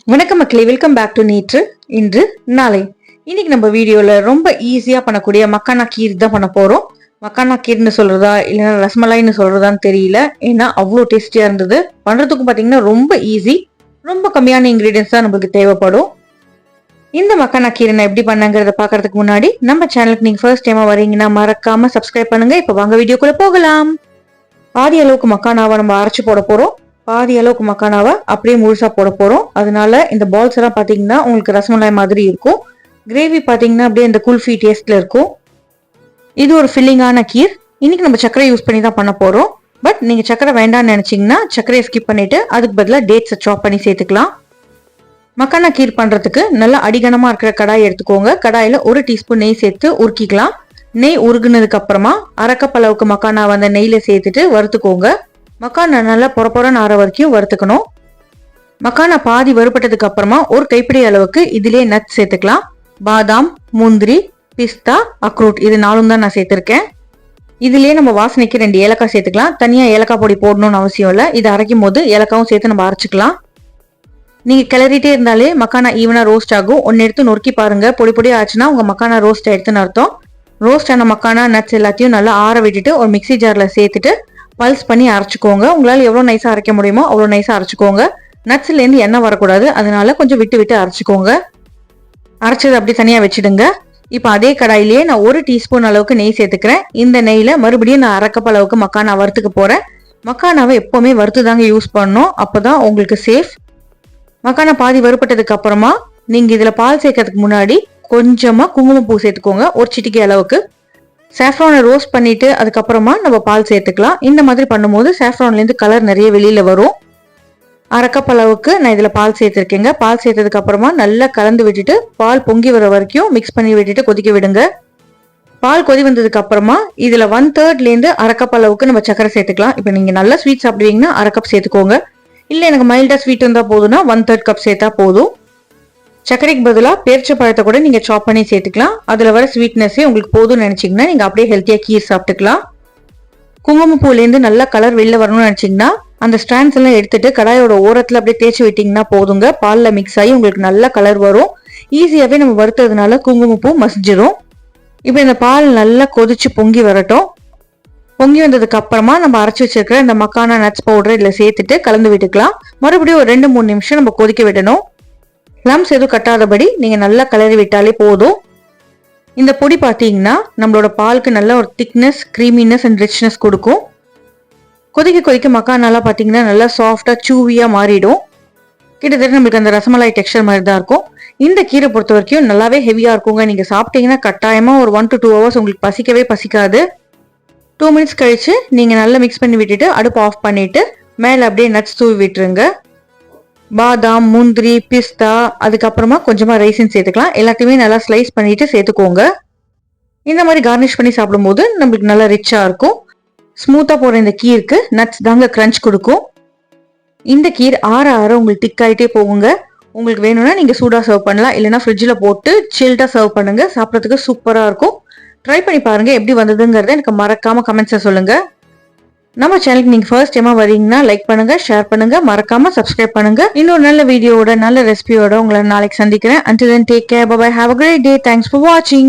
வணக்கம் மக்களே, welcome back to நீற்று இன்று நாளை. இன்னைக்கு நம்ம வீடியோல ரொம்ப ஈஸியா பண்ணக்கூடிய மக்கானா கீர் தான் பண்ண போறோம். மக்கானா கீர்னு சொல்றதா இல்லைன்னா ரசமலாய்னு சொல்றதான்னு தெரியல, ஏன்னா அவ்வளோ டேஸ்டியா இருந்தது. பண்றதுக்கும் பாத்தீங்கன்னா ரொம்ப ஈஸி, ரொம்ப கம்மியான இன்கிரீடியன்ஸ் தான் நமக்கு தேவைப்படும். இந்த மக்கானா கீரை நான் எப்படி பண்ணங்கிறத பாக்குறதுக்கு முன்னாடி நம்ம சேனலுக்கு நீங்க ஃபர்ஸ்ட் டைமா வரீங்கன்னா மறக்காம சப்ஸ்கிரைப் பண்ணுங்க. இப்ப வாங்க வீடியோக்குள்ள போகலாம். பாதி அளவுக்கு மக்கானாவை நம்ம அரைச்சு போட போறோம். பாதி அளவுக்கு மக்கானாவை அப்படியே முழுசா போட போறோம். அதனால இந்த பால்ஸ் எல்லாம் பாத்தீங்கன்னா உங்களுக்கு ரசமலாய் மாதிரி இருக்கும். கிரேவி பாத்தீங்கன்னா அப்படியே இந்த குல்ஃபி டேஸ்ட்ல இருக்கும். இது ஒரு ஃபில்லிங்கான கீர். இன்னைக்கு நம்ம சர்க்கரை யூஸ் பண்ணி தான் பண்ண போறோம். பட் நீங்க சர்க்கரை வேண்டாம்னு நினைச்சீங்கன்னா சர்க்கரையை ஸ்கிப் பண்ணிட்டு அதுக்கு பதிலாக டேட்ஸை சாப் பண்ணி சேர்த்துக்கலாம். மக்கானா கீர் பண்றதுக்கு நல்லா அடிகனமா இருக்கிற கடாய் எடுத்துக்கோங்க. கடாயில 1 டீஸ்பூன் நெய் சேர்த்து உருக்கிக்கலாம். நெய் உருகுனதுக்கு அப்புறமா அரைக்கப் அளவுக்கு மக்கானா அந்த நெய்ல சேர்த்துட்டு வறுத்துக்கோங்க. மக்கானா நல்லா பொறப்பொறன்னு ஆற வரைக்கும் வறுத்துக்கணும். மக்கானா பாதி வறுபட்டதுக்கு அப்புறமா ஒரு கைப்பிடி அளவுக்கு இதுலயே நட்ஸ் சேர்த்துக்கலாம். பாதாம், முந்திரி, பிஸ்தா, அக்ரூட் இது 4 தான் நான் சேர்த்திருக்கேன். இதுலயே நம்ம வாசனைக்கு 2 ஏலக்காய் சேர்த்துக்கலாம். தனியா ஏலக்காய் பொடி போடணும்னு அவசியம் இல்லை. இதை அரைக்கும் போது ஏலக்காவும் சேர்த்து நம்ம அரைச்சிக்கலாம். நீங்க கிளறிட்டே இருந்தாலே மக்கானா ஈவனா ரோஸ்ட் ஆகும். ஒன்னு எடுத்து நொறுக்கி பாருங்க, பொடி பொடி ஆச்சுன்னா உங்க மக்கானா ரோஸ்ட் ஆயிடுச்சுன்னு அர்த்தம். ரோஸ்ட் ஆன மக்கானா நட்ஸ் எல்லாத்தையும் நல்லா ஆற விட்டுட்டு ஒரு மிக்சி ஜார்ல சேர்த்துட்டு பல்ஸ் பண்ணி அரைச்சிக்கோங்க. உங்களால எவ்வளவு நைஸா அரைக்க முடியுமோ அவ்வளவு நைஸா அரைச்சிக்கோங்க. நட்ஸ்ல இருந்து எண்ணெய் வரக்கூடாது, அதனால கொஞ்சம் விட்டு விட்டு அரைச்சிக்கோங்க. அரைச்சது அப்படி தனியா வச்சிடுங்க. இப்ப அதே கடாயிலேயே நான் 1 டீஸ்பூன் அளவுக்கு நெய் சேர்த்துக்கிறேன். இந்த நெய்ல மறுபடியும் நான் அரைக்கப் அளவுக்கு மக்கானா வறுத்துக்க போறேன். மக்கானாவை எப்பவுமே வறுத்து தாங்க யூஸ் பண்ணணும், அப்பதான் உங்களுக்கு சேஃப். மக்கானா பாதி வறுப்பட்டதுக்கு அப்புறமா நீங்க இதுல பால் சேர்க்கறதுக்கு முன்னாடி கொஞ்சமா குங்குமப்பூ சேர்த்துக்கோங்க, ஒரு சிட்டிகை அளவுக்கு. சாஃப்ரானை ரோஸ்ட் பண்ணிட்டு அதுக்கப்புறமா நம்ம பால் சேர்த்துக்கலாம். இந்த மாதிரி பண்ணும்போது சாஃப்ரான்ல இருந்து கலர் நிறைய வெளியில வரும். அரைக்கப் அளவுக்கு நான் இதுல பால் சேர்த்திருக்கேங்க. பால் சேர்த்ததுக்கு அப்புறமா நல்லா கலந்து விட்டுட்டு பால் பொங்கி வர வரைக்கும் மிக்ஸ் பண்ணி விட்டுட்டு கொதிக்க விடுங்க. பால் கொதி வந்ததுக்கு அப்புறமா இதுல 1/3 இருந்து அரைக்கப் அளவுக்கு நம்ம சக்கரை சேர்த்துக்கலாம். இப்ப நீங்க நல்லா ஸ்வீட் சாப்பிடுவீங்கன்னா அரை கப் சேர்த்துக்கோங்க. இல்ல எனக்கு மைல்டா ஸ்வீட் இருந்தா போதும்னா 1/3 கப் சேர்த்தா போதும். சர்க்கரைக்கு பதிலாக பேரிச்ச பழத்தை கூட நீங்க சாப் பண்ணி சேர்த்துக்கலாம். அதுல வர ஸ்வீட்னஸே உங்களுக்கு போதும்னு நினைச்சீங்கன்னா நீங்க அப்படியே ஹெல்த்தியா கீர் சாப்பிட்டுக்கலாம். குங்குமப்பூல இருந்து நல்லா கலர் வெளில வரணும்னு நினைச்சீங்கன்னா அந்த ஸ்டாண்ட்ஸ் எல்லாம் எடுத்துட்டு கடாயோட ஓரத்துல அப்படியே தேய்ச்சி விட்டீங்கன்னா போதுங்க. பால்ல மிக்ஸ் ஆகி உங்களுக்கு நல்ல கலர் வரும். ஈஸியாவே நம்ம வறுத்ததுனால குங்குமப்பூ மசிஞ்சிரும். இப்ப இந்த பால் நல்லா கொதிச்சு பொங்கி வரட்டும். பொங்கி வந்ததுக்கு அப்புறமா நம்ம அரைச்சி வச்சிருக்கிற இந்த மக்கானா நட்ஸ் பவுடர் இதுல சேர்த்துட்டு கலந்து விட்டுக்கலாம். மறுபடியும் ஒரு 2-3 நிமிஷம் நம்ம கொதிக்க விடணும். லம்ஸ் எதுவும் கட்டாதபடி நீங்க நல்லா கலரி விட்டாலே போதும். இந்த பொடி பாத்தீங்கன்னா நம்மளோட பாலுக்கு நல்ல ஒரு திக்னஸ், கிரீமினஸ் அண்ட் ரிச்னஸ் கொடுக்கும். கொதிக்க கொதிக்க மக்கானாலாம் பாத்தீங்கன்னா நல்லா சாஃப்டா சூவியா மாறிடும். கிட்டத்தட்ட நம்மளுக்கு அந்த ரசமலாய் டெக்ஸ்டர் மாதிரி தான் இருக்கும். இந்த கீரை பொறுத்த வரைக்கும் நல்லாவே ஹெவியா இருக்குங்க. நீங்க சாப்பிட்டீங்கன்னா கட்டாயமா ஒரு 1 to 2 hours உங்களுக்கு பசிக்கவே பசிக்காது. 2 மினிட்ஸ் கழிச்சு நீங்க நல்லா மிக்ஸ் பண்ணி விட்டுட்டு அடுப்பு ஆஃப் பண்ணிட்டு மேல அப்படியே நட்ஸ் தூவி விட்டுருங்க. பாதாம், முந்திரி, பிஸ்தா, அதுக்கப்புறமா கொஞ்சமா ரைசின் சேர்த்துக்கலாம். எல்லாத்தையுமே நல்லா ஸ்லைஸ் பண்ணிட்டு சேர்த்துக்கோங்க. இந்த மாதிரி கார்னிஷ் பண்ணி சாப்பிடும்போது நம்மளுக்கு நல்லா ரிச்சா இருக்கும். ஸ்மூத்தா போற இந்த கீருக்கு நட்ஸ் தாங்க கிரன்ச் கொடுக்கும். இந்த கீர் ஆற ஆற உங்களுக்கு திக் ஆயிட்டே போகுங்க. உங்களுக்கு வேணும்னா நீங்க சூடா சர்வ் பண்ணலாம், இல்லைன்னா ஃப்ரிட்ஜ்ல போட்டு சில்டா சர்வ் பண்ணுங்க. சாப்பிட்றதுக்கு சூப்பரா இருக்கும். ட்ரை பண்ணி பாருங்க, எப்படி வந்ததுங்கிறத எனக்கு மறக்காம கமெண்ட்ஸ்ல சொல்லுங்க. நம்ம சேனலுக்கு நீங்க ஃபர்ஸ்ட் டைமா வரீங்கன்னா லைக் பண்ணுங்க, ஷேர் பண்ணுங்க, மறக்காம சப்ஸ்கிரைப் பண்ணுங்க. இன்னொரு நல்ல வீடியோட நல்ல ரெசிபியோட உங்களை நாளைக்கு சந்திக்கிறேன். Until then, take care, bye bye, have a great day, thanks for watching.